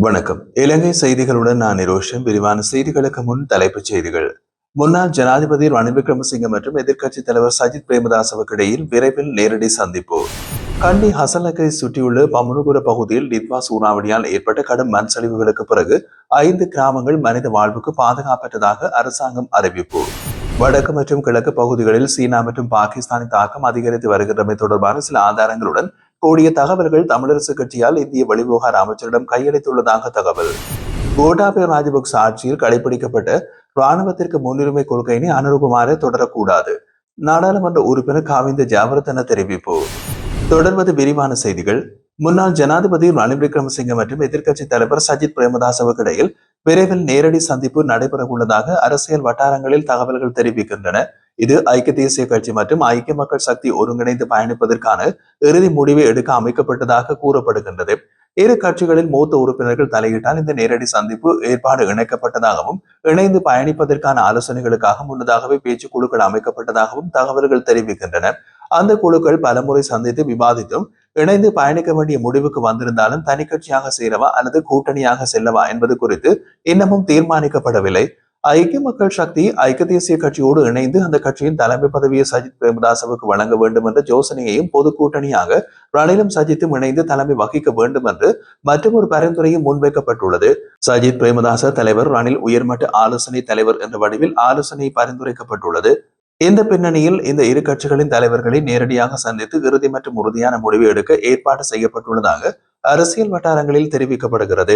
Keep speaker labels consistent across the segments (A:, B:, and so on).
A: வணக்கம். இலங்கை செய்திகளுடன் நான் நிரோஷன். விரிவான செய்திகளுக்கு முன் தலைப்புச் செய்திகள். முன்னாள் ஜனாதிபதி ரணில் விக்ரமசிங்க மற்றும் எதிர்க்கட்சித் தலைவர் சஜித் பிரேமதாசவுக்கு இடையில் விரைவில் நேரடி சந்திப்பு. கண்டி ஹசலக்கை சுற்றியுள்ள பமுனுகுர பகுதியில் நித்வா சூறாவளியால் ஏற்பட்ட கடும் மண் சரிவுகளுக்கு பிறகு 5 கிராமங்கள் மனித வாழ்வுக்கு பாதுகாப்பற்றதாக அரசாங்கம் அறிவிப்பு. வடக்கு மற்றும் கிழக்கு பகுதிகளில் சீனா மற்றும் பாகிஸ்தானின் தாக்கம் அதிகரித்து வருகின்றமை தொடர்பான சில ஆதாரங்களுடன் கூடிய தகவல்கள் தமிழரசு கட்சியால் இந்திய வெளிவிவகார அமைச்சரிடம் கையளித்துள்ளதாக தகவல். கோட்டாபய ராஜபக்ச ஆட்சியில் கடைபிடிக்கப்பட்ட இராணுவத்திற்கு முன்னுரிமை கொள்கையினை அனுரகுமார தொடரக்கூடாது. நாடாளுமன்ற உறுப்பினர் காவிந்த ஜாவர்தன தெரிவிப்பு. தொடர்வது விரிவான செய்திகள். முன்னாள் ஜனாதிபதி ரணில் விக்ரமசிங்க மற்றும் எதிர்க்கட்சி தலைவர் சஜித் பிரேமதாசவுக்கு இடையில் விரைவில் நேரடி சந்திப்பு நடைபெற உள்ளதாக அரசியல் வட்டாரங்களில் தகவல்கள் தெரிவிக்கின்றன. இது ஐக்கிய தேசிய கட்சி மற்றும் ஐக்கிய மக்கள் சக்தி ஒருங்கிணைந்து பயணிப்பதற்கான இறுதி முடிவை எடுக்க அமைக்கப்பட்டதாக கூறப்படுகின்றது. இரு கட்சிகளில் மூத்த உறுப்பினர்கள் தலையிட்டால் இந்த நேரடி சந்திப்பு ஏற்பாடு இணைக்கப்பட்டதாகவும் இணைந்து பயணிப்பதற்கான ஆலோசனைகளுக்காக முன்னதாகவே பேச்சு குழுக்கள் அமைக்கப்பட்டதாகவும் தகவல்கள் தெரிவிக்கின்றன. அந்த குழுக்கள் பலமுறை சந்தித்து விவாதித்தும் இணைந்து பயணிக்க வேண்டிய முடிவுக்கு வந்திருந்தாலும் தனி கட்சியாக சேரவா அல்லது கூட்டணியாக செல்லவா என்பது குறித்து இன்னமும் தீர்மானிக்கப்படவில்லை. ஐக்கிய மக்கள் சக்தி ஐக்கிய தேசிய கட்சியோடு இணைந்து அந்த கட்சியின் தலைமை பதவியை சஜித் பிரேமதாசவுக்கு வழங்க வேண்டும் என்ற யோசனையையும் பொது கூட்டணியாக ரணிலும் சஜித்தும் இணைந்து தலைமை வகிக்க வேண்டும் என்று மற்றொரு பரிந்துரையும் முன்வைக்கப்பட்டுள்ளது. சஜித் பிரேமதாச தலைவர், ரணில் உயர்மட்ட ஆலோசனை தலைவர் என்ற வடிவில் ஆலோசனை பரிந்துரைக்கப்பட்டுள்ளது. இந்த பின்னணியில் இந்த இரு கட்சிகளின் தலைவர்களை நேரடியாக சந்தித்து இறுதி மற்றும் உறுதியான முடிவு எடுக்க ஏற்பாடு செய்யப்பட்டுள்ளதாக அரசியல் வட்டாரங்களில் தெரிவிக்கப்படுகிறது.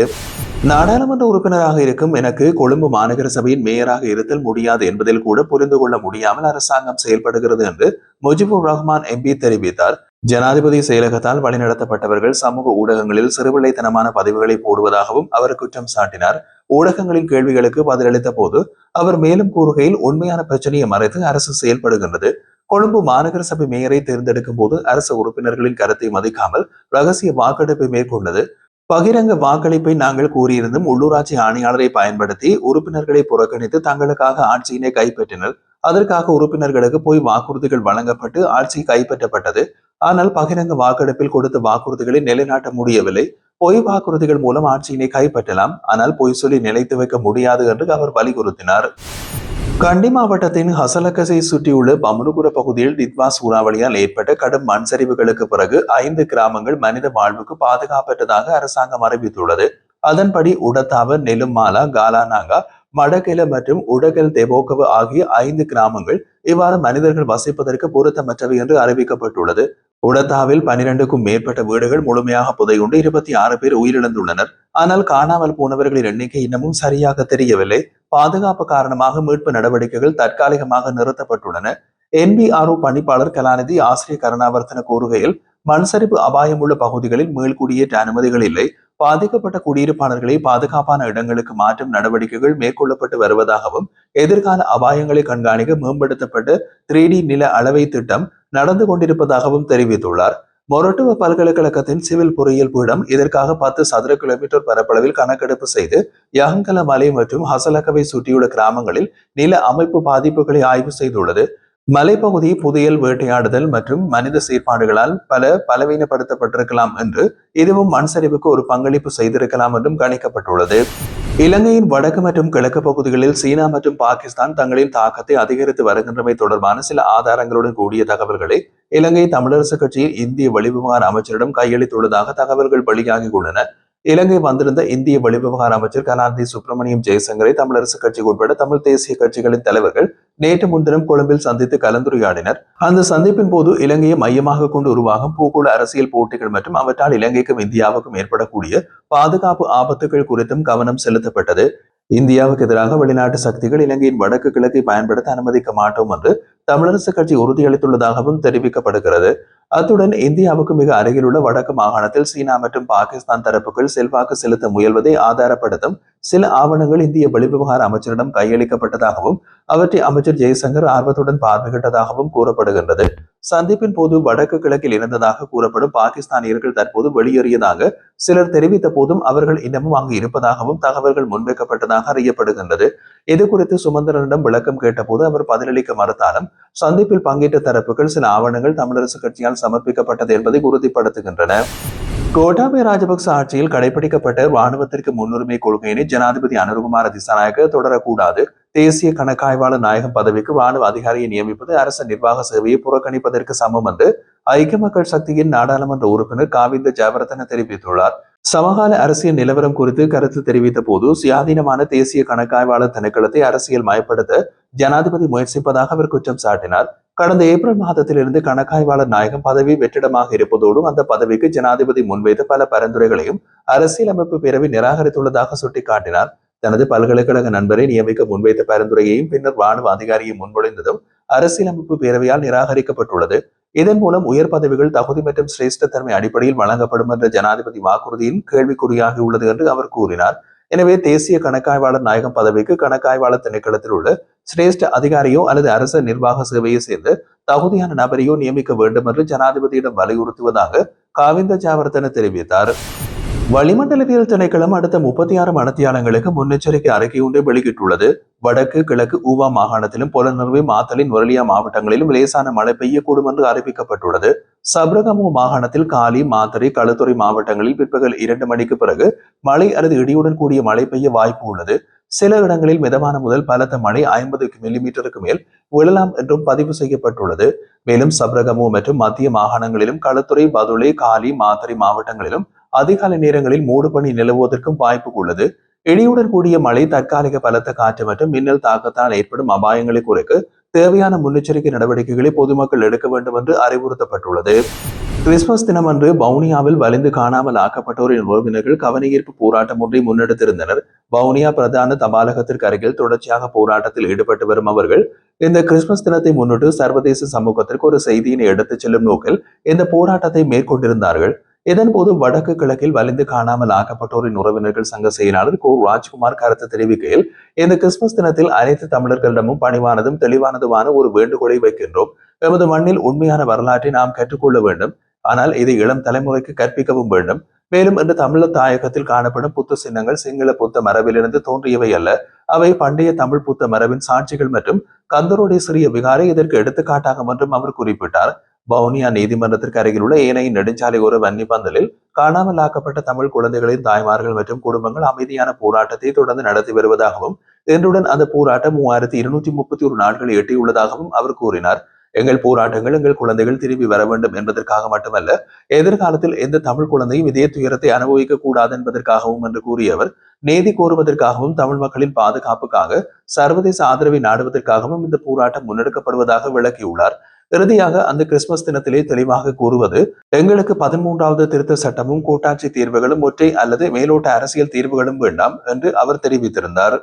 A: நாடாளுமன்ற உறுப்பினராக இருக்கும் எனக்கு கொழும்பு மாநகர சபையின் மேயராக இருத்தல் முடியாது என்பதில் கூட புரிந்து கொள்ள முடியாமல் அரசாங்கம் செயல்படுகிறது என்று முஜிபுர் ரஹ்மான் எம்பி தெரிவித்தார். ஜனாதிபதி செயலகத்தால் வழிநடத்தப்பட்டவர்கள் சமூக ஊடகங்களில் சிறுபிள்ளைத்தனமான பதிவுகளை போடுவதாகவும் அவர் குற்றம் சாட்டினார். ஊடகங்களின் கேள்விகளுக்கு பதிலளித்த போது அவர் மேலும் கூறுகையில், உண்மையான பிரச்சனையை மறைத்து அரசு செயல்படுகின்றது. கொழும்பு மாநகர சபை மேயரை தேர்ந்தெடுக்கும் போது அரசு உறுப்பினர்களின் கருத்தை மதிக்காமல் ரகசிய வாக்கெடுப்பை மேற்கொண்டது. பகிரங்க வாக்களிப்பை நாங்கள் கூறியிருந்தும் உள்ளூராட்சி ஆணையாளரை பயன்படுத்தி உறுப்பினர்களை புறக்கணித்து தங்களுக்காக ஆட்சியினை கைப்பற்றினர். அதற்காக உறுப்பினர்களுக்கு போய் வாக்குறுதிகள் வழங்கப்பட்டு ஆட்சி கைப்பற்றப்பட்டது. ஆனால் பகிரங்க வாக்கெடுப்பில் கொடுத்த வாக்குறுதிகளை நிலைநாட்ட முடியவில்லை. பொய் வாக்குறுதிகள் மூலம் ஆட்சியினை கைப்பற்றலாம், ஆனால் பொய் சொல்லி நிலைத்து வைக்க முடியாது என்று அவர் வலியுறுத்தினார். கண்டி மாவட்டத்தின் ஹசலக்கசை சுற்றியுள்ள பமுனுகுர பகுதியில் நித்வா சூறாவளியால் ஏற்பட்ட கடும் மண் சரிவுகளுக்கு பிறகு 5 கிராமங்கள் மனித வாழ்வுக்கு பாதுகாப்பற்றதாக அரசாங்கம் அறிவித்துள்ளது. அதன்படி உடத்தாவ, நெலுமாலா, காலானாங்கா, மடகெல மற்றும் உடகல் தெபோகவ ஆகிய 5 கிராமங்கள் இவ்வாறு மனிதர்கள் வசிப்பதற்கு பொருத்தமற்றவை என்று அறிவிக்கப்பட்டுள்ளது. உடத்தாவில் 12க்கும் மேற்பட்ட வீடுகள் முழுமையாக புதையுண்டு 26 பேர் உயிரிழந்துள்ளனர். ஆனால் காணாமல் போனவர்களின் எண்ணிக்கை இன்னமும் சரியாக தெரியவில்லை. பாதுகாப்பு காரணமாக மீட்பு நடவடிக்கைகள் தற்காலிகமாக நிறுத்தப்பட்டுள்ளன. NBRO பணிப்பாளர் கலாநிதி ஆசிரியர் கருணாவர்த்தன கூறுகையில், மண்சரிவு அபாயம் உள்ள பகுதிகளில் மீள்குடியேற்ற அனுமதிகள் இல்லை. பாதிக்கப்பட்ட குடியிருப்பாளர்களை பாதுகாப்பான இடங்களுக்கு மாற்றும் நடவடிக்கைகள் மேற்கொள்ளப்பட்டு வருவதாகவும் எதிர்கால அபாயங்களை கண்காணிக்க மேம்படுத்தப்பட்ட 3D நில அளவை திட்டம் நடந்து கொண்டிருப்பதாகவும் தெரிவித்துள்ளார். மொரட்டுவ பல்கலைக்கழகத்தின் சிவில் பொறியியல் பீடம் இதற்காக 10 சதுர கிலோமீட்டர் பரப்பளவில் கணக்கெடுப்பு செய்து யகங்கல மலை மற்றும் ஹசலக்கவை சுற்றியுள்ள கிராமங்களில் நில அமைப்பு பாதிப்புகளை ஆய்வு செய்துள்ளது. மலைப்பகுதி புதையல், வேட்டையாடுதல் மற்றும் மனித செயற்பாடுகளால் பலவீனப்படுத்தப்பட்டிருக்கலாம் என்று, இதுவும் மண் சரிவுக்கு ஒரு பங்களிப்பு செய்திருக்கலாம் என்றும் கணிக்கப்பட்டுள்ளது. இலங்கையின் வடக்கு மற்றும் கிழக்கு பகுதிகளில் சீனா மற்றும் பாகிஸ்தான் தங்களின் தாக்கத்தை அதிகரித்து வருகின்றமை தொடர்பான சில ஆதாரங்களுடன் கூடிய தகவல்களை இலங்கை தமிழரசு கட்சியின் இந்திய வெளிவிவகார அமைச்சரிடம் கையளித்துள்ளதாக தகவல்கள் வெளியாகியுள்ளன. இலங்கை வந்திருந்த இந்திய வெளிவிவகார அமைச்சர் கலாநிதி சுப்பிரமணியம் ஜெயசங்கரை தமிழரசு கட்சி உட்பட தமிழ் தேசிய கட்சிகளின் தலைவர்கள் நேற்று முன்தினம் கொழும்பில் சந்தித்து கலந்துரையாடினர். அந்த சந்திப்பின் போது இலங்கையை மையமாக கொண்டு உருவாகும் பூகோள அரசியல் போட்டிகள் மற்றும் அவற்றால் இலங்கைக்கும் இந்தியாவுக்கும் ஏற்படக்கூடிய பாதுகாப்பு ஆபத்துகள் குறித்தும் கவனம் செலுத்தப்பட்டது. இந்தியாவுக்கு எதிராக வெளிநாட்டு சக்திகள் இலங்கையின் வடக்கு கிழக்கை பயன்படுத்த அனுமதிக்க மாட்டோம் என்று தமிழரசு கட்சி உறுதியளித்துள்ளதாகவும் தெரிவிக்கப்படுகிறது. அத்துடன் இந்தியாவுக்கு மிக அருகில் உள்ள வடக்கு மாகாணத்தில் சீனா மற்றும் பாகிஸ்தான் தரப்புகள் செல்வாக்கு செலுத்த முயல்வதை ஆதாரப்படுத்தும் சில ஆவணங்கள் இந்திய வெளிவிவகார அமைச்சரிடம் கையளிக்கப்பட்டதாகவும் அவற்றை அமைச்சர் ஜெய்சங்கர் ஆர்வத்துடன் பார்வையிட்டதாகவும் கூறப்படுகின்றது. சந்திப்பின் போது வடக்கு கிழக்கில் இருந்ததாக கூறப்படும் பாகிஸ்தானியர்கள் தற்போது வெளியேறியதாக சிலர் தெரிவித்த போதும் அவர்கள் இன்னமும் அங்கு இருப்பதாகவும் தகவல்கள் முன்வைக்கப்பட்டதாக அறியப்படுகின்றது. இது குறித்து சுமந்திரனிடம் விளக்கம் கேட்டபோது அவர் பதிலளிக்க மறுத்தாலும் சந்திப்பில் பங்கேற்ற தரப்புகள் சில ஆவணங்கள் தமிழரசு கட்சியால் சமர்ப்பிக்கப்பட்டது என்பதை உறுதிப்படுத்துகின்றன. கோட்டாபய ராஜபக்ச ஆட்சியில் கடைபிடிக்கப்பட்ட ராணுவத்திற்கு முன்னுரிமை கொள்கையினை ஜனாதிபதி அனுரகுமார திசாநாயக்க தொடரக்கூடாது. தேசிய கணக்காய்வாளர் நாயகம் பதவிக்கு ராணுவ அதிகாரியை நியமிப்பது அரச நிர்வாக சேவையை புறக்கணிப்பதற்கு சமம் என்று ஐக்கிய மக்கள் சக்தியின் நாடாளுமன்ற உறுப்பினர் காவிந்த ஜெயவர்தன தெரிவித்துள்ளார். சமகால அரசியல் நிலவரம் குறித்து கருத்து தெரிவித்த போது சுயாதீனமான தேசிய கணக்காய்வாளர் திணைக்களத்தை அரசியல் மயப்படுத்த ஜனாதிபதி முயற்சிப்பதாக அவர் குற்றம் சாட்டினார். கடந்த ஏப்ரல் மாதத்திலிருந்து கணக்காய்வாளர் நாயகம் பதவி வெற்றிடமாக இருப்பதோடு அந்த பதவிக்கு ஜனாதிபதி முன்வைத்த பல பரிந்துரைகளையும் அரசியலமைப்பு பேரவை நிராகரித்துள்ளதாக சுட்டிக்காட்டினார். தனது பல்கலைக்கழக நண்பரை நியமிக்க முன்வைத்த பரிந்துரையையும் பின்னர் ராணுவ அதிகாரியை முன்மொழிந்ததும் அரசியலமைப்பு பேரவையால் நிராகரிக்கப்பட்டுள்ளது. இதன் மூலம் உயர் பதவிகள் தகுதி மற்றும் சிரேஷ்ட தன்மை அடிப்படையில் வழங்கப்படும் என்ற ஜனாதிபதி வாக்குறுதியின் கேள்விக்குறியாகியுள்ளது என்று அவர் கூறினார். எனவே தேசிய கணக்காய்வாளர் நாயகம் பதவிக்கு கணக்காய்வாளர் திணைக்களத்தில் உள்ள சிரேஷ்ட அதிகாரியோ அல்லது அரச நிர்வாக சேவையை சேர்ந்து தகுதியான நபரையோ நியமிக்க வேண்டும் என்று ஜனாதிபதியிடம் வலியுறுத்துவதாக காவிந்த ஜெயவர்தன தெரிவித்தார். வளிமண்டலவியல் திணைக்களம் அடுத்த 36 மணித்தியாலங்களுக்கு முன்னெச்சரிக்கை அறிக்கை ஒன்றை வெளியிட்டுள்ளது. வடக்கு கிழக்கு ஊவா மாகாணத்திலும் பொலனறுவை மாத்தலின் நுரலியா மாவட்டங்களிலும் லேசான மழை பெய்யக்கூடும் என்று அறிவிக்கப்பட்டுள்ளது. சப்ரகமு மாகாணத்தில் காலி மாத்தறை களுத்துறை மாவட்டங்களில் பிற்பகல் 2 மணிக்கு பிறகு மழை அல்லது இடியுடன் கூடிய மழை பெய்ய வாய்ப்பு உள்ளது. சில இடங்களில் மிதமான முதல் பலத்த மழை 50 மில்லிமீட்டருக்கு மேல் விழலாம் என்றும் பதிவு செய்யப்பட்டுள்ளது. மேலும் சப்ரகமு மற்றும் மத்திய மாகாணங்களிலும் களுத்துறை பதுளை காலி மாத்தறை மாவட்டங்களிலும் அதிகாலை நேரங்களில் மூடு பனி நிலவுவதற்கும் வாய்ப்பு உள்ளது. இடியுடன் கூடிய மழை, தற்காலிக பலத்த காற்று மற்றும் மின்னல் தாக்கத்தால் ஏற்படும் அபாயங்களை குறைக்க தேவையான முன்னெச்சரிக்கை நடவடிக்கைகளை பொதுமக்கள் எடுக்க வேண்டும் என்று அறிவுறுத்தப்பட்டுள்ளது. கிறிஸ்துமஸ் தினமன்று வவுனியாவில் வலிந்து காணாமல் ஆக்கப்பட்டோரின் உறவினர்கள் கவனஈர்ப்பு போராட்டம் ஒன்றை முன்னெடுத்திருந்தனர். வவுனியா பிரதான தபாலகத்திற்கு அருகில் தொடர்ச்சியாக போராட்டத்தில் ஈடுபட்டு வரும் அவர்கள் இந்த கிறிஸ்துமஸ் தினத்தை முன்னிட்டு சர்வதேச சமூகத்திற்கு ஒரு செய்தியினை எடுத்துச் செல்லும் நோக்கில் இந்த போராட்டத்தை மேற்கொண்டிருந்தார்கள். இதன்போது வடக்கு கிழக்கில் வலிந்து காணாமல் ஆக்கப்பட்டோரின் உறவினர்கள் சங்க செயலாளர் கோ ராஜ்குமார் கருத்து தெரிவிக்கையில், இந்த கிறிஸ்துமஸ் தினத்தில் அனைத்து தமிழர்களிடமும் பணிவானதும் தெளிவானதுமான ஒரு வேண்டுகோளை வைக்கின்றோம். எமது மண்ணில் உண்மையான வரலாற்றை நாம் கற்றுக்கொள்ள வேண்டும். ஆனால் இதை இளம் தலைமுறைக்கு கற்பிக்கவும் வேண்டும். மேலும் இன்று தமிழர் தாயகத்தில் காணப்படும் புத்த சின்னங்கள் சிங்கள புத்த மரபிலிருந்து தோன்றியவை அல்ல. அவை பண்டைய தமிழ் புத்த மரபின் சாட்சிகள் மற்றும் கந்தருடைய சிறிய விகாரை இதற்கு எடுத்துக்காட்டாகும் என்றும் அவர் குறிப்பிட்டார். வவுனியா நீதிமன்றத்திற்கு அருகில் உள்ள ஏனைய நெடுஞ்சாலையோர வன்னி பந்தலில் காணாமல் ஆக்கப்பட்ட தமிழ் குழந்தைகளின் தாய்மார்கள் மற்றும் குடும்பங்கள் அமைதியான போராட்டத்தை தொடர்ந்து நடத்தி வருவதாகவும், இன்றுடன் அந்த போராட்டம் 3231 நாட்களை எட்டியுள்ளதாகவும் அவர் கூறினார். எங்கள் போராட்டங்கள் எங்கள் குழந்தைகள் திரும்பி வர வேண்டும் என்பதற்காக மட்டுமல்ல, எதிர்காலத்தில் எந்த தமிழ் குழந்தையும் இதே துயரத்தை அனுபவிக்க கூடாது என்பதற்காகவும் என்று கூறிய அவர், நீதி கோருவதற்காகவும் தமிழ் மக்களின் பாதுகாப்புக்காக சர்வதேச ஆதரவை நாடுவதற்காகவும் இந்த போராட்டம் முன்னெடுக்கப்படுவதாக விளக்கியுள்ளார். இறுதியாக அந்த கிறிஸ்துமஸ் தினத்திலே தெளிவாக கூறுவது, எங்களுக்கு 13வது திருத்த சட்டமும் கூட்டாட்சி தீர்வுகளும் ஒற்றை அல்லது மேலோட்ட அரசியல் தீர்வுகளும் வேண்டாம் என்று அவர் தெரிவித்திருந்தார்.